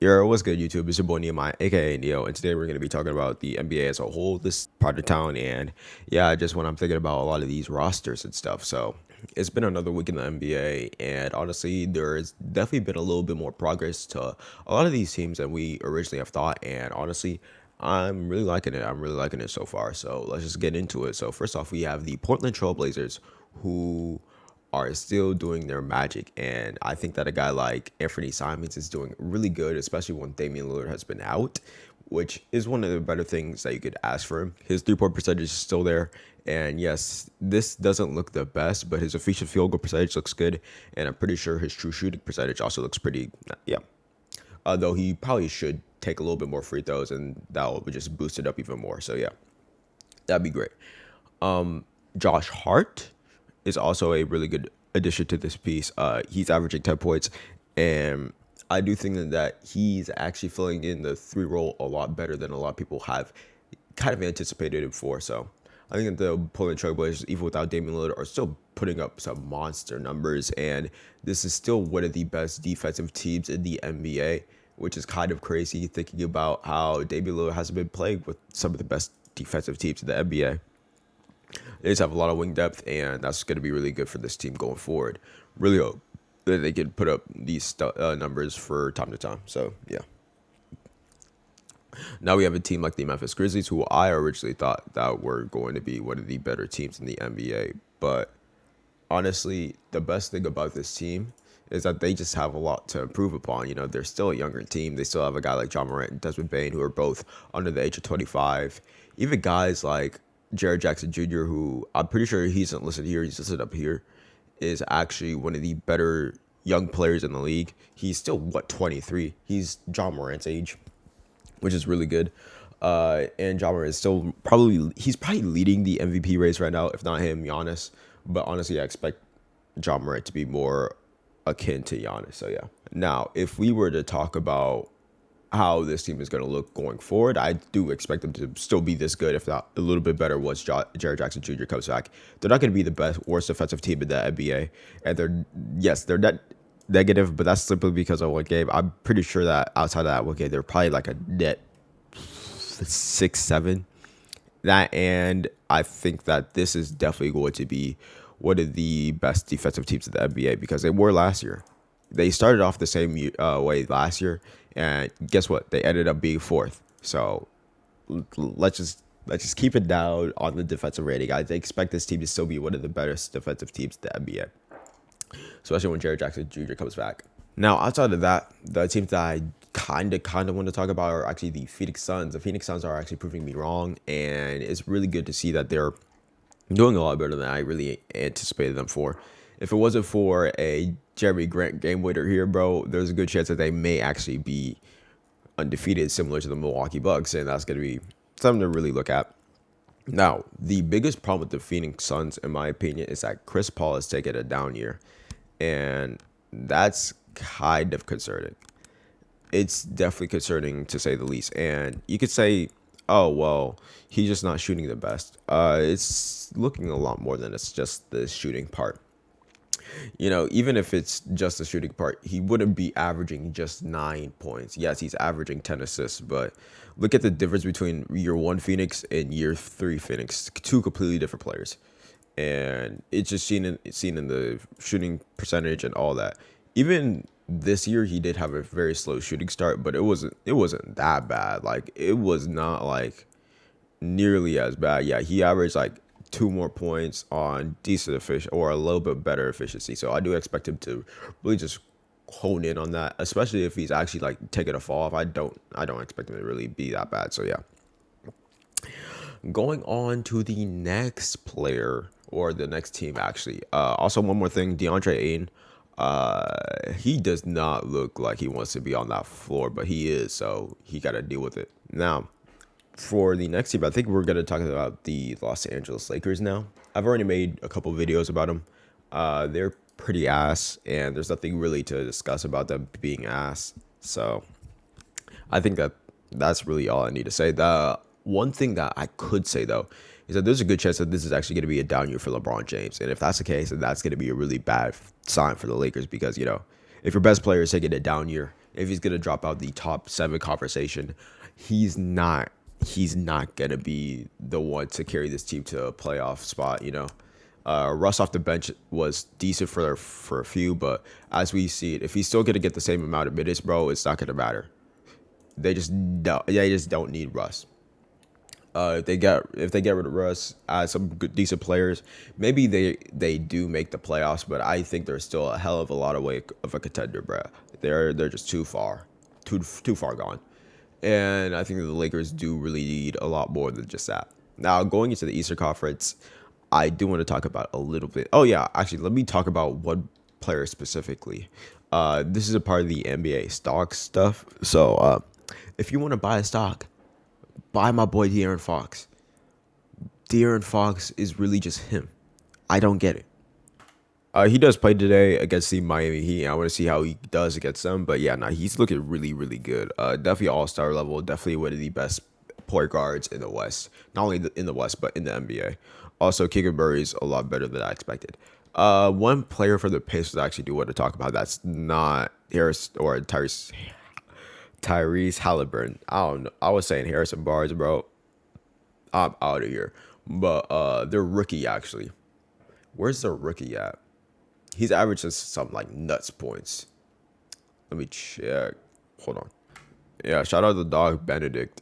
Yo, what's good, YouTube? It's your boy Nehemiah, aka Neo, and today we're going to be talking about the NBA as a whole, this part of town, and yeah, just when I'm thinking about a lot of these rosters and stuff. So it's been another week in the NBA, and honestly, there's definitely been a little bit more progress to a lot of these teams than we originally have thought, and honestly, I'm really liking it. I'm really liking it so far. So let's just get into it. So first off, we have the Portland Trailblazers, who are still doing their magic. And I think that a guy like Anthony Simons is doing really good, especially when Damian Lillard has been out, which is one of the better things that you could ask for him. His 3-point percentage is still there. And yes, this doesn't look the best, but his efficient field goal percentage looks good. And I'm pretty sure his true shooting percentage also looks pretty, yeah. Though he probably should take a little bit more free throws, and that will just boost it up even more. So yeah, that'd be great. Josh Hart is also a really good addition to this piece. He's averaging 10 points, and I do think that he's actually filling in the three role a lot better than a lot of people have kind of anticipated him for. So I think that the Portland Trailblazers, even without Damian Lillard, are still putting up some monster numbers, and this is still one of the best defensive teams in the NBA, which is kind of crazy thinking about how Damian Lillard has been playing with some of the best defensive teams in the NBA. They just have a lot of wing depth, and that's going to be really good for this team going forward. Really hope that they can put up these numbers for time to time. So, yeah. Now we have a team like the Memphis Grizzlies, who I originally thought that were going to be one of the better teams in the NBA. But honestly, the best thing about this team is that they just have a lot to improve upon. You know, they're still a younger team. They still have a guy like John Morant and Desmond Bane, who are both under the age of 25. Even guys like Jared Jackson Jr., who I'm pretty sure he isn't listed here, he's listed up here, is actually one of the better young players in the league. He's still, 23? He's John Morant's age, which is really good. And John Morant is still he's probably leading the MVP race right now, if not him, Giannis. But honestly, I expect John Morant to be more akin to Giannis. So yeah. Now, if we were to talk about how this team is going to look going forward, I do expect them to still be this good, if not a little bit better, once Jared Jackson Jr. comes back. They're not going to be the worst defensive team in the NBA, and they're not negative, but that's simply because of one game. I'm pretty sure that outside of that one game, they're probably like a net 6-7. That, and I think that this is definitely going to be one of the best defensive teams in the NBA, because they were last year. They started off the same way last year, and guess what? They ended up being fourth. So let's just keep it down on the defensive rating. I expect this team to still be one of the best defensive teams in the NBA, especially when Jared Jackson Jr. comes back. Now, outside of that, the teams that I kind of want to talk about are actually the Phoenix Suns. The Phoenix Suns are actually proving me wrong, and it's really good to see that they're doing a lot better than I really anticipated them for. If it wasn't for a Jeremy Grant game winner here, bro, there's a good chance that they may actually be undefeated, similar to the Milwaukee Bucks, and that's going to be something to really look at. Now, the biggest problem with the Phoenix Suns, in my opinion, is that Chris Paul is taking a down year, and that's kind of concerning. It's definitely concerning, to say the least. And you could say, oh, well, he's just not shooting the best. It's looking a lot more than it's just the shooting part. You know, even if it's just the shooting part, he wouldn't be averaging just 9 points. Yes, he's averaging 10 assists, but look at the difference between year one Phoenix and year three Phoenix. Two completely different players. And it's just seen in the shooting percentage and all that. Even this year, he did have a very slow shooting start, but it wasn't that bad. Like, it was not like nearly as bad. Yeah, he averaged like 2 more points on decent efficiency, or a little bit better efficiency. So I do expect him to really just hone in on that, especially if he's actually like taking a fall off. I don't expect him to really be that bad. So yeah. Going on to the next player, or the next team actually. Also, one more thing, DeAndre Ayton. He does not look like he wants to be on that floor, but he is, so he got to deal with it. Now, for the next team, I think we're going to talk about the Los Angeles Lakers now. I've already made a couple videos about them. They're pretty ass, and there's nothing really to discuss about them being ass. So I think that that's really all I need to say. The one thing that I could say, though, is that there's a good chance that this is actually going to be a down year for LeBron James. And if that's the case, then that's going to be a really bad sign for the Lakers, because, you know, if your best player is taking a down year, if he's gonna drop out the top 7 conversation, he's not. He's not gonna be the one to carry this team to a playoff spot. Russ off the bench was decent for a few, but as we see it, if he's still gonna get the same amount of minutes, bro, it's not gonna matter. They just don't need Russ. If they get rid of Russ, some good decent players, maybe they do make the playoffs. But I think they're still a hell of a lot of way of a contender, bro. They're just too far gone. And I think that the Lakers do really need a lot more than just that. Now going into the Eastern Conference, I do want to talk about a little bit. Oh yeah, actually, let me talk about one player specifically. This is a part of the NBA stock stuff. So if you want to buy a stock, buy my boy De'Aaron Fox. De'Aaron Fox is really just him. I don't get it. He does play today against the Miami Heat. I want to see how he does against them. But yeah, nah, he's looking really, really good. Definitely all-star level. Definitely one of the best point guards in the West. Not only in the West, but in the NBA. Also, Keegan Murray's a lot better than I expected. One player for the Pacers I actually do want to talk about that's not Harris or Tyrese Halliburton. I don't know. I was saying Harrison Barnes, bro. I'm out of here. But their rookie actually. Where's the rookie at? He's averaging some like nuts points. Let me check. Hold on. Yeah, shout out to the dog Benedict.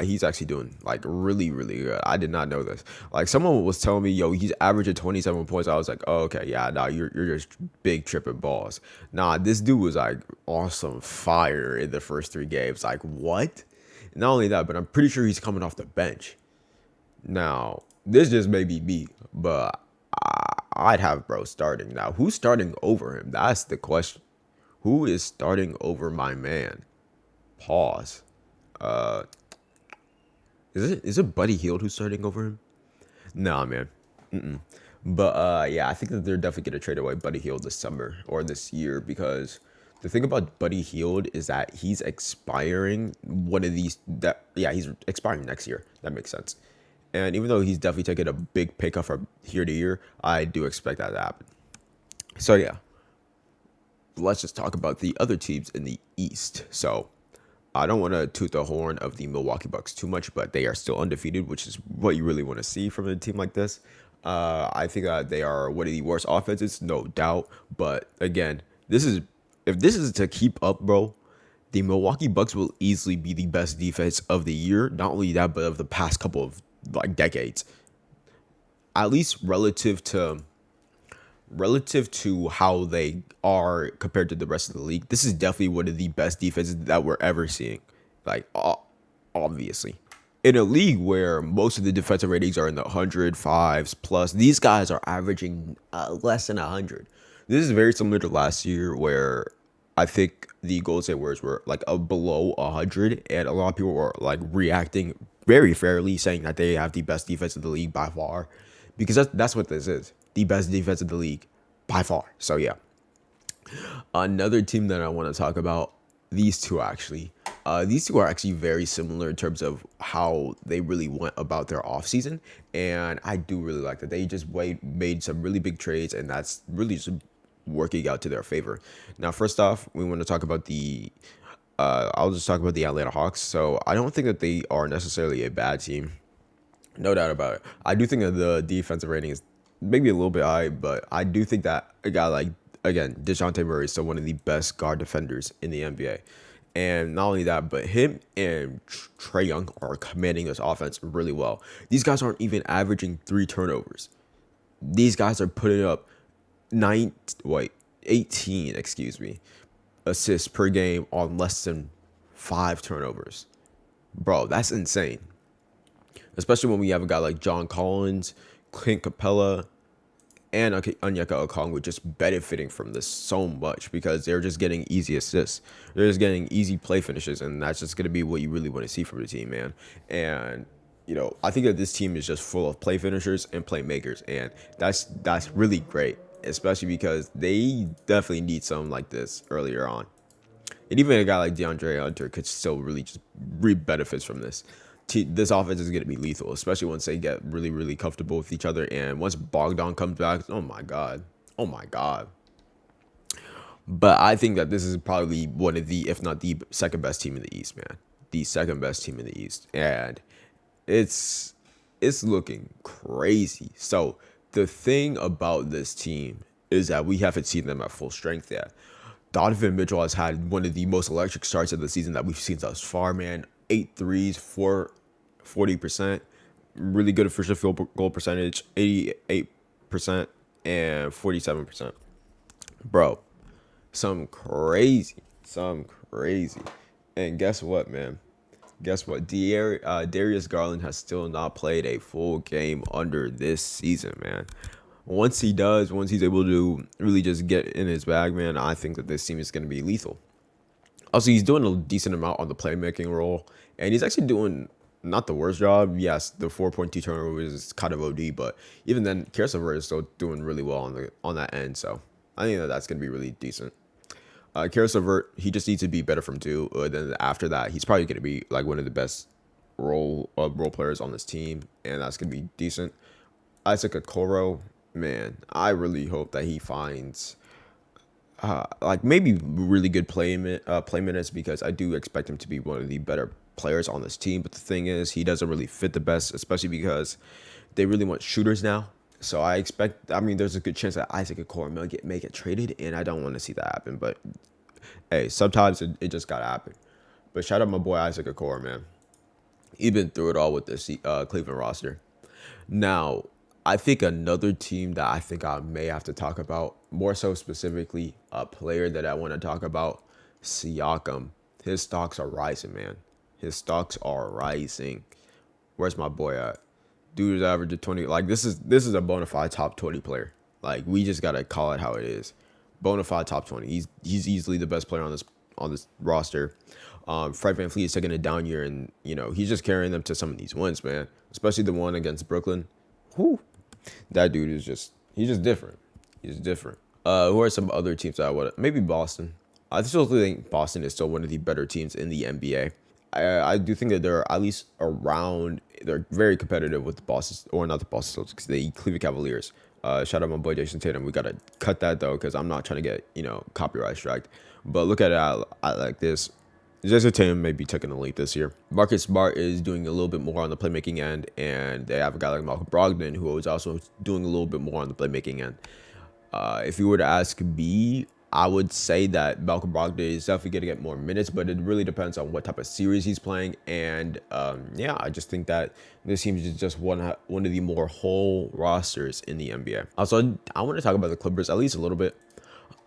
He's actually doing like really, really good. I did not know this. Like someone was telling me, yo, he's averaging 27 points. I was like, oh, okay, yeah, nah, you're just big tripping balls. Nah, this dude was like awesome fire in the first 3 games. Like what? Not only that, but I'm pretty sure he's coming off the bench. Now, this just may be me, but I'd have bro starting. Now, who's starting over him? That's the question. Who is starting over my man? Pause. Uh, is it Buddy Hield who's starting over him? Nah, man. But yeah, I think that they're definitely gonna trade away Buddy Hield this summer or this year because the thing about Buddy Hield is that he's expiring one of these. He's expiring next year. That makes sense. And even though he's definitely taking a big pay cut from year to year, I do expect that to happen. So yeah, let's just talk about the other teams in the East. So I don't want to toot the horn of the Milwaukee Bucks too much, but they are still undefeated, which is what you really want to see from a team like this. I think that they are one of the worst offenses, no doubt. But again, if this is to keep up, bro, the Milwaukee Bucks will easily be the best defense of the year. Not only that, but of the past couple of like decades, at least relative to how they are compared to the rest of the league. This is definitely one of the best defenses that we're ever seeing. Like, obviously, in a league where most of the defensive ratings are in the 105s plus, these guys are averaging less than 100. This is very similar to last year where I think the Golden State Warriors were like below 100, and a lot of people were like reacting very fairly, saying that they have the best defense in the league by far, because that's what this is, the best defense in the league by far. So yeah, another team that I want to talk about, these two actually. These two are actually very similar in terms of how they really went about their offseason. And I do really like that. They just made some really big trades, and that's really just working out to their favor. Now, first off, we want to talk about I'll just talk about the Atlanta Hawks. So I don't think that they are necessarily a bad team. No doubt about it. I do think that the defensive rating is maybe a little bit high, but I do think that a guy like, again, DeJounte Murray is still one of the best guard defenders in the NBA. And not only that, but him and Trae Young are commanding this offense really well. These guys aren't even averaging 3 turnovers. These guys are putting up 18, assists per game on less than 5 turnovers. Bro, that's insane. Especially when we have a guy like John Collins, Clint Capella, and Onyeka Okongwu just benefiting from this so much because they're just getting easy assists. They're just getting easy play finishes, and that's just going to be what you really want to see from the team, man. And, I think that this team is just full of play finishers and playmakers, and that's really great, especially because they definitely need something like this earlier on. And even a guy like DeAndre Hunter could still really just reap benefits from this. This offense is going to be lethal, especially once they get really, really comfortable with each other. And once Bogdan comes back, oh my God. But I think that this is probably one of the, if not the second best team in the East, man. The second best team in the East, and it's it's looking crazy. So the thing about this team is that we haven't seen them at full strength yet. Donovan Mitchell has had one of the most electric starts of the season that we've seen thus far, man. 8 threes, 40%. Really good official field goal percentage, 88% and 47%. Bro, some crazy, some crazy. And guess what, man? Guess what? Darius Garland has still not played a full game under this season, man. Once he does, once he's able to really just get in his bag, man, I think that this team is going to be lethal. Also, he's doing a decent amount on the playmaking role, and he's actually doing not the worst job. Yes, the 4.2 turnovers is kind of OD, but even then, Kersover is still doing really well on that end. So I think that that's going to be really decent. Karis LeVert, he just needs to be better from two. Then after that, he's probably going to be like one of the best role players on this team, and that's going to be decent. Isaac Okoro, man, I really hope that he finds like maybe really good play minutes because I do expect him to be one of the better players on this team. But the thing is, he doesn't really fit the best, especially because they really want shooters now. So I expect. I mean, there's a good chance that Isaac Okoro may get traded, and I don't want to see that happen. But hey, sometimes it just gotta happen. But shout out my boy Isaac Okoro, man. He's been through it all with this Cleveland roster. Now, I think another team that I think I may have to talk about, more so specifically a player that I want to talk about, Siakam. His stocks are rising, man. His stocks are rising. Where's my boy at? Dude is average of 20. Like this is a bona fide top 20 player. Like we just gotta call it how it is. Bona fide top 20. He's easily the best player on this roster. Fred VanVleet is taking a down year, and he's just carrying them to some of these wins, man. Especially the one against Brooklyn. Whew. That dude is he's just different. He's different. Who are some other teams that I would maybe Boston? I still think Boston is still one of the better teams in the NBA. I do think that they're at least around. They're very competitive with the Boston, or not the Boston Celtics, the Cleveland Cavaliers. Shout out my boy Jason Tatum. We gotta cut that though, because I'm not trying to get copyright striked. But look at it like this. Jason Tatum may be taking the lead this year. Marcus Smart is doing a little bit more on the playmaking end, and they have a guy like Malcolm Brogdon who is also doing a little bit more on the playmaking end. If you were to ask me, I would say that Malcolm Brogdon is definitely going to get more minutes, but it really depends on what type of series he's playing. And yeah, I just think that this team is just one of the more whole rosters in the NBA. Also, I want to talk about the Clippers at least a little bit.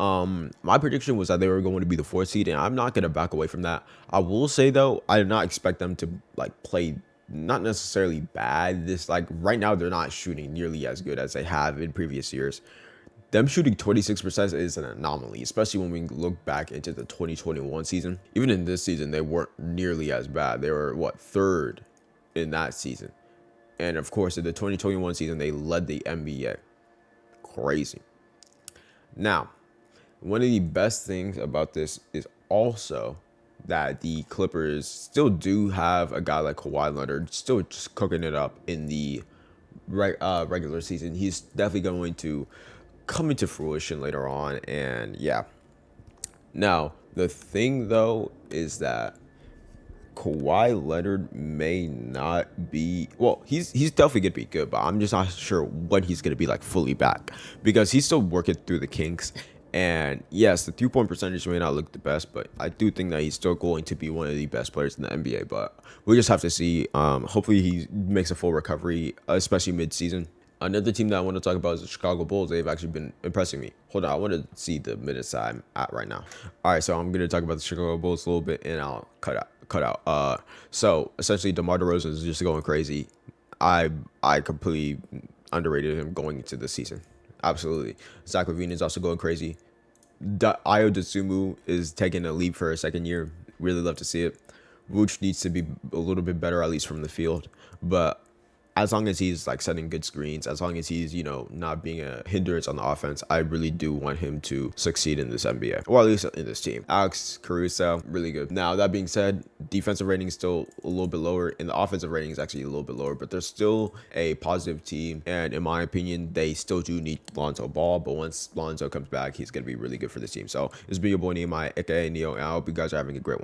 My prediction was that they were going to be the 4th seed, and I'm not going to back away from that. I will say though, I did not expect them to like play not necessarily bad. Right now they're not shooting nearly as good as they have in previous years. Them shooting 26% is an anomaly, especially when we look back into the 2021 season. Even in this season, they weren't nearly as bad. They were, 3rd in that season. And of course, in the 2021 season, they led the NBA. Crazy. Now, one of the best things about this is also that the Clippers still do have a guy like Kawhi Leonard still just cooking it up in the regular season. He's definitely going to come into fruition later on, and yeah. Now, the thing though is that Kawhi Leonard may not be he's definitely gonna be good, but I'm just not sure when he's gonna be like fully back because he's still working through the kinks. And yes, the 3-point percentage may not look the best, but I do think that he's still going to be one of the best players in the NBA. But we just have to see. Hopefully, he makes a full recovery, especially mid-season. Another team that I want to talk about is the Chicago Bulls. They've actually been impressing me. Hold on, I want to see the minutes I'm at right now. All right, so I'm going to talk about the Chicago Bulls a little bit, and I'll cut out. So essentially, DeMar DeRozan is just going crazy. I completely underrated him going into the season. Absolutely. Zach LaVine is also going crazy. Ayo Dosunmu is taking a leap for a second year. Really love to see it. Vooch needs to be a little bit better, at least from the field. But as long as he's like setting good screens, as long as he's, not being a hindrance on the offense, I really do want him to succeed in this NBA, or at least in this team. Alex Caruso, really good. Now, that being said, defensive rating is still a little bit lower, and the offensive rating is actually a little bit lower, but they're still a positive team. And in my opinion, they still do need Lonzo Ball, but once Lonzo comes back, he's going to be really good for this team. So this has been your boy Nehemiah, aka Neo, and I hope you guys are having a great one.